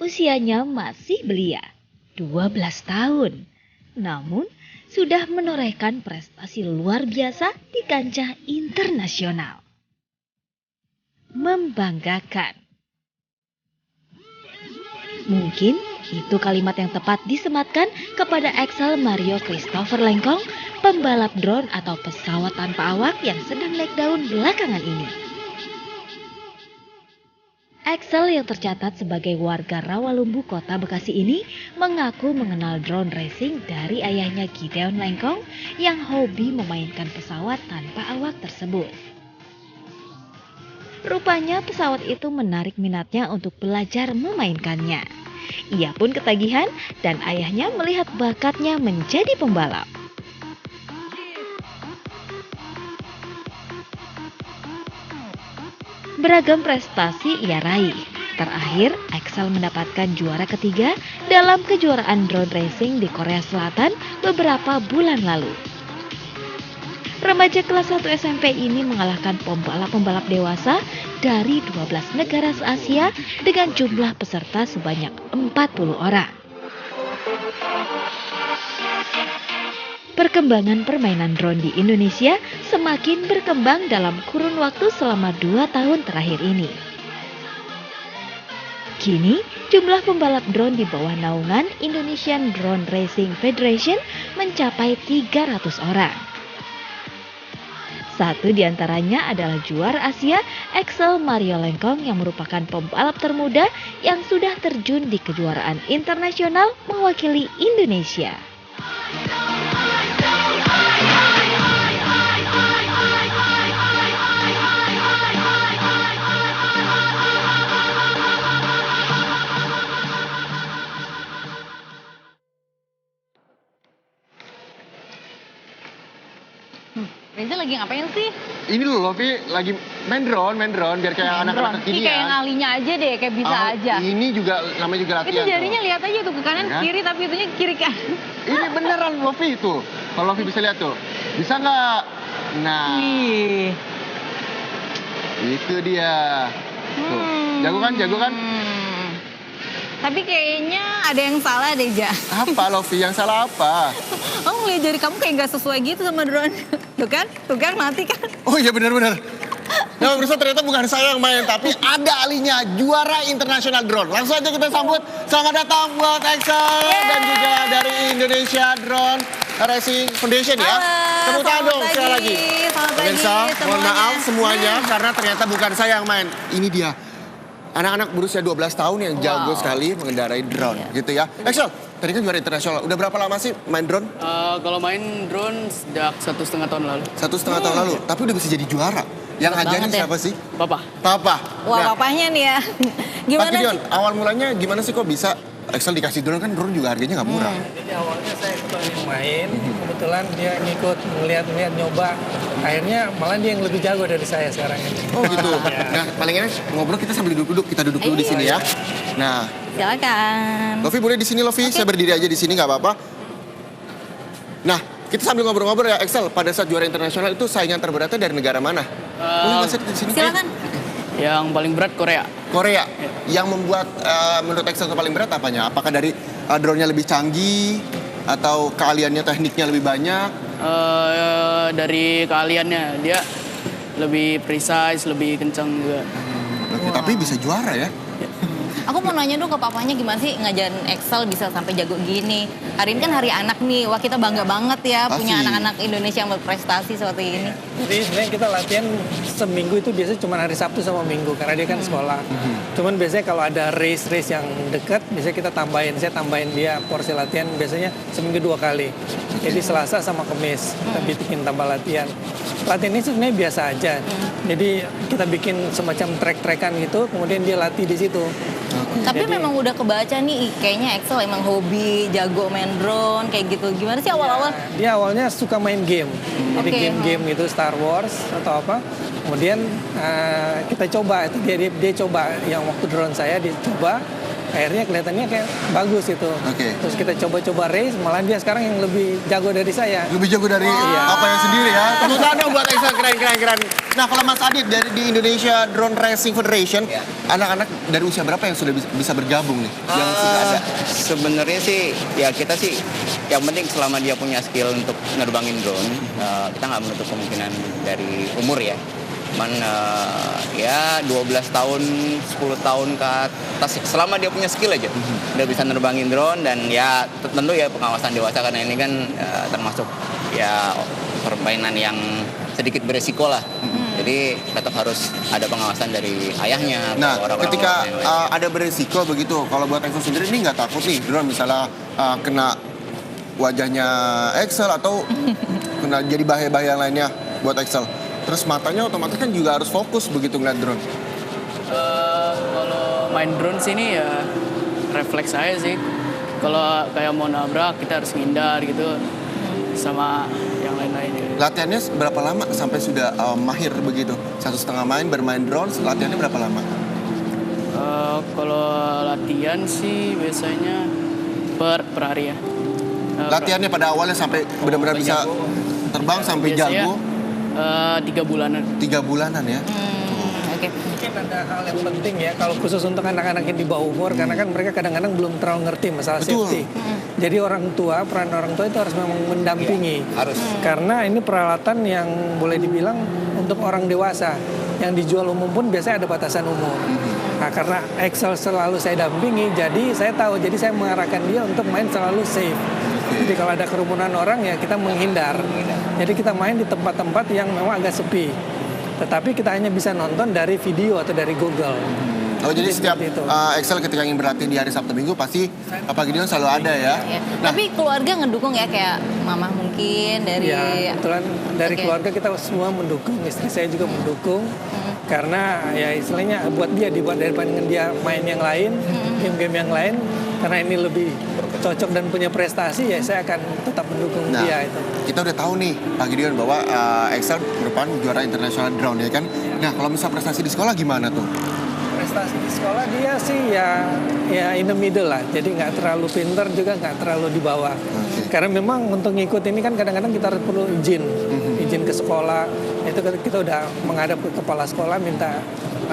Usianya masih belia, 12 tahun. Namun, sudah menorehkan prestasi luar biasa di kancah internasional. Membanggakan. Mungkin itu kalimat yang tepat disematkan kepada Axel Mario Christopher Lengkong, pembalap drone atau pesawat tanpa awak yang sedang naik daun belakangan ini. Axel yang tercatat sebagai warga Rawalumbu, Kota Bekasi ini mengaku mengenal drone racing dari ayahnya Gideon Lengkong yang hobi memainkan pesawat tanpa awak tersebut. Rupanya pesawat itu menarik minatnya untuk belajar memainkannya. Ia pun ketagihan dan ayahnya melihat bakatnya menjadi pembalap. Beragam prestasi ia raih. Terakhir, Axel mendapatkan juara ketiga dalam kejuaraan drone racing di Korea Selatan beberapa bulan lalu. Remaja kelas 1 SMP ini mengalahkan pembalap-pembalap dewasa dari 12 negara se-Asia dengan jumlah peserta sebanyak 40 orang. Perkembangan permainan drone di Indonesia semakin berkembang dalam kurun waktu selama 2 tahun terakhir ini. Kini, jumlah pembalap drone di bawah naungan Indonesian Drone Racing Federation mencapai 300 orang. Satu di antaranya adalah juara Asia Axel Mario Lengkong yang merupakan pembalap termuda yang sudah terjun di kejuaraan internasional mewakili Indonesia. Reza lagi ngapain sih? Ini loh Lovi, lagi main drone biar kayak anak-anak Ini kekinian. kayak ngalinya aja deh, kayak bisa aja. Ini juga namanya juga latihan. Itu jarinya tuh. lihat aja tuh ke kanan Ya. kiri, tapi itunya kiri kan. Ini beneran Lovi tuh. Kalau Lovi bisa lihat tuh. Bisa nggak? Nah, Wih. itu dia. Tuh. Jago kan? Tapi kayaknya ada yang salah deh, Ja. Apa Lovi? Yang salah apa? Oh, ngeliat jari kamu kayak nggak sesuai gitu sama drone. Tuh kan, mati kan. Oh iya benar-benar. Nah, pemirsa ternyata bukan saya yang main, tapi ada ahlinya, juara internasional drone. Langsung aja kita sambut. Selamat datang buat Axel dan juga dari Indonesia Drone Racing Foundation ya. Tepuk tangan dong sekali lagi. Selamat pagi Pemirsa, mohon semuanya. maaf semuanya karena ternyata bukan saya yang main. Ini dia. Anak-anak berusia 12 tahun yang jago sekali mengendarai drone gitu ya. Axel, tadi kan juara internasional. Udah berapa lama sih main drone? Kalau main drone sejak 1,5 tahun lalu. 1,5 tahun lalu, tapi udah bisa jadi juara. Yang Hebat ngajarin banget ya. siapa sih? Papa. Papa. Wah, Nah, papanya nih ya. Pak Gimana Gideon, sih? awal mulanya gimana sih kok bisa Axel dikasih drone? Kan drone juga harganya nggak murah. Jadi awalnya saya ikut main, kebetulan dia ngikut ngeliat nyoba. Akhirnya malah dia yang lebih jago dari saya sekarang ini. Oh gitu. Nah paling enak ngobrol kita sambil duduk-duduk. Kita duduk dulu di sini ya. Nah, Silakan. Lovi boleh di sini Lovi. Saya berdiri aja di sini nggak apa-apa. Nah, kita sambil ngobrol-ngobrol ya Axel. Pada saat juara internasional itu saingan terberatnya dari negara mana? Boleh nggak sih di sini? Silakan. Yang paling berat Korea. Korea. Yang membuat menurut Axel itu paling berat apanya? Apakah dari drone-nya lebih canggih atau keahliannya tekniknya lebih banyak? Dari keahliannya dia lebih precise, lebih kencang juga. Oke, tapi bisa juara ya? Aku mau nanya dong ke papanya gimana sih ngajarin Excel bisa sampai jago gini. Hari ini kan hari anak nih, wah kita bangga banget ya Pasti. punya anak-anak Indonesia yang berprestasi seperti ini. Jadi sebenarnya kita latihan seminggu itu biasanya cuma hari Sabtu sama Minggu karena dia kan sekolah. Cuman biasanya kalau ada race yang dekat, biasanya kita tambahin. Saya tambahin dia porsi latihan biasanya seminggu 2 kali. Jadi Selasa sama Kamis kita bikin tambah latihan. Latihan ini sebenarnya biasa aja. Jadi kita bikin semacam track-trackan gitu, kemudian dia latih di situ. Tapi Jadi- memang udah kebaca nih kayaknya Excel emang hobi jago main drone kayak gitu. Gimana sih awal-awal? Dia awalnya suka main game, jadi Oke, game-game gitu Star Wars atau apa. Kemudian kita coba, itu dia coba yang waktu drone saya dicoba, akhirnya kelihatannya kayak bagus itu. Oke. Terus kita coba-coba race, malah dia sekarang yang lebih jago dari saya. Lebih jago dari apa yang sendiri ya. Tepuk tangan dong buat Excel, keren. Nah kalau Mas Adit dari di Indonesia Drone Racing Federation, anak-anak dari usia berapa yang sudah bisa bergabung nih? Yang sudah ada? Sebenarnya sih ya kita sih yang penting selama dia punya skill untuk nerbangin drone, kita nggak menutup kemungkinan dari umur ya. Cuman ya 12 tahun, 10 tahun ke atas selama dia punya skill aja. Dia bisa nerbangin drone dan ya tentu ya pengawasan dewasa karena ini kan termasuk ya permainan yang sedikit beresiko lah. Jadi tetap harus ada pengawasan dari ayahnya. Nah, orang-orang ketika yang lain. ada beresiko begitu, kalau buat Excel sendiri ini nggak takut nih, drone misalnya kena wajahnya Excel atau kena jadi bahaya-bahaya yang lainnya buat Excel. Terus matanya otomatis kan juga harus fokus begitu ngeliat drone. Kalau main drone sini ya refleks aja sih. Kalau kayak mau nabrak kita harus ngindar gitu sama yang lain-lainnya. Latihannya berapa lama sampai sudah mahir begitu? 1,5 main bermain drone, latihannya berapa lama? Kalau latihan sih biasanya per hari ya. Latihannya pada awalnya sampai benar-benar bisa terbang sampai biasanya, jago? 3 bulanan. 3 bulanan ya? Oke. Mungkin ada hal yang penting ya, kalau khusus untuk anak-anak yang di bawah umur, karena kan mereka kadang-kadang belum terlalu ngerti masalah Betul. safety. Jadi peran orang tua itu harus memang mendampingi. Harus. Karena ini peralatan yang boleh dibilang untuk orang dewasa. Yang dijual umum pun biasanya ada batasan umur. Nah, karena Excel selalu saya dampingi, jadi saya tahu, jadi saya mengarahkan dia untuk main selalu safe. Jadi kalau ada kerumunan orang ya kita menghindar. Jadi kita main di tempat-tempat yang memang agak sepi. Tetapi kita hanya bisa nonton dari video atau dari Google. Oh jadi setiap seperti itu. Excel ketika ingin berlatih di hari Sabtu Minggu pasti Papa Gideon selalu ada ya. Ya. Nah, Tapi keluarga ngedukung ya, kayak mama mungkin dari Ya, kebetulan dari Oke. keluarga kita semua mendukung, istri saya juga mendukung. Karena ya istilahnya buat dia dibuat daripada dia main yang lain, game-game yang lain, karena ini lebih cocok dan punya prestasi, ya saya akan tetap mendukung nah, dia itu. kita udah tahu nih Pak Gideon bahwa Excel merupakan juara internasional drone ya kan. Nah kalau misal prestasi di sekolah gimana tuh? Prestasi di sekolah dia sih ya in the middle lah, jadi nggak terlalu pinter juga nggak terlalu di bawah. Karena memang untuk ngikut ini kan kadang-kadang kita harus perlu izin ke sekolah. Itu kita udah menghadap ke kepala sekolah minta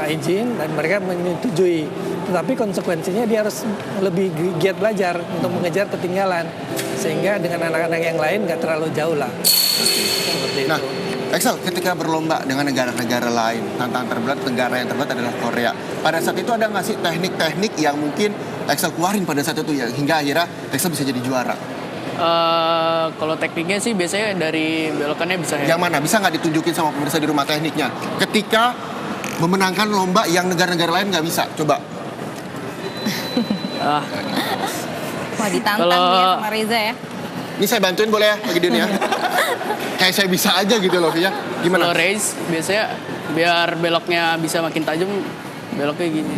izin dan mereka menyetujui. Tetapi konsekuensinya dia harus lebih giat belajar untuk mengejar ketinggalan, sehingga dengan anak-anak yang lain nggak terlalu jauh lah. Seperti Nah, itu. Excel ketika berlomba dengan negara-negara lain, tantangan terberat negara yang terberat adalah Korea. Pada saat itu ada nggak sih teknik-teknik yang mungkin Excel keluarin pada saat itu ya, hingga akhirnya Excel bisa jadi juara? Kalau tekniknya sih biasanya dari belokannya bisa Yang mana? Bisa nggak ditunjukin sama pemirsa di rumah tekniknya? Ketika memenangkan lomba yang negara-negara lain nggak bisa, coba. Wah, ditantang Kalau- dia sama Reza ya. Ini saya bantuin boleh ya, Pak Gideon ya? Kayak saya bisa aja gitu loh, ya. Kalau Gimana? race biasanya biar beloknya bisa makin tajam, beloknya gini,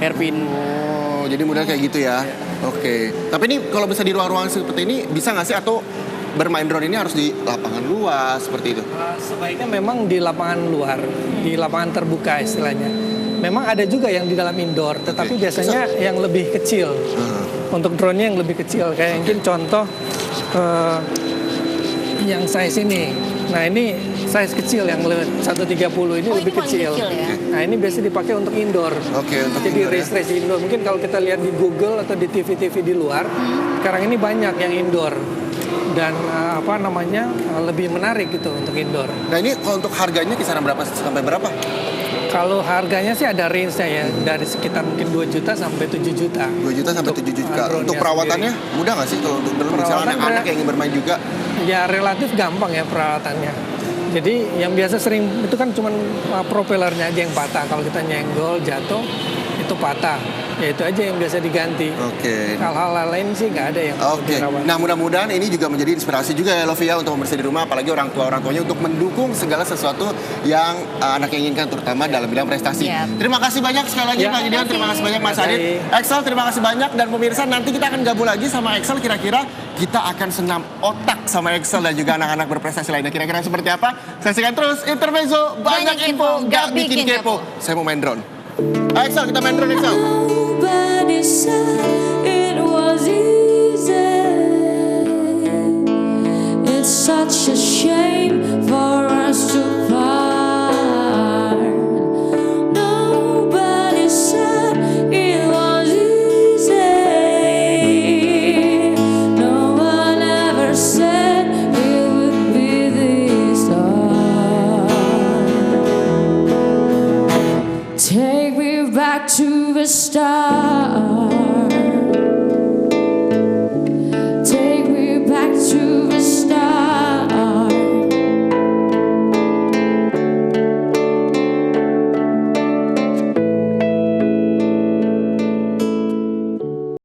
hairpin. Oh, jadi modal kayak gitu ya? Oke. Tapi ini kalau bisa di ruang-ruang seperti ini, bisa nggak sih? Atau bermain drone ini harus di lapangan luas, seperti itu? Sebaiknya memang di lapangan luar, di lapangan terbuka istilahnya. Memang ada juga yang di dalam indoor, tetapi Oke. biasanya yang lebih kecil. Untuk drone-nya yang lebih kecil, kayak mungkin contoh yang size ini. Nah ini size kecil yang 130 ini Oh, lebih ini paling kecil. kecil ya? Nah ini biasa dipakai untuk indoor. Oke, untuk Jadi indoor ya. race indoor. Mungkin kalau kita lihat di Google atau di TV-TV di luar, sekarang ini banyak yang indoor dan lebih menarik gitu untuk indoor. Nah ini kalau untuk harganya kisaran berapa sampai berapa? Kalau harganya sih ada range-nya ya, dari sekitar mungkin 2 juta sampai 7 juta. 2 juta sampai 7 juta. drone-nya Untuk perawatannya sendiri. mudah nggak sih kalau untuk drone misalnya Perawatan anak-anak yang ingin bermain juga? Ya relatif gampang ya peralatannya. Jadi yang biasa sering itu kan cuman propellernya aja yang patah. Kalau kita nyenggol, jatuh, itu patah. Ya itu aja yang biasa diganti. Oke. Hal-hal lain sih nggak ada yang perlu Oke, dirawat. nah mudah-mudahan ini juga menjadi inspirasi juga ya Lovi ya untuk pemirsa di rumah, apalagi orang tuanya untuk mendukung segala sesuatu yang anaknya inginkan, terutama dalam bidang prestasi. Siap. Terima kasih banyak sekali lagi Ya. Pak Gideon, terima kasih banyak Mas Terima Adit. kasih. Excel terima kasih banyak, dan pemirsa nanti kita akan gabung lagi sama Excel, kira-kira kita akan senam otak sama Excel dan juga anak-anak berprestasi lainnya. Kira-kira seperti apa? Saksikan terus Intermezzo, banyak info, gak bikin kepo. Saya mau main drone. Excel, kita main drone Excel. Nobody's said it was easy. It's such a shame.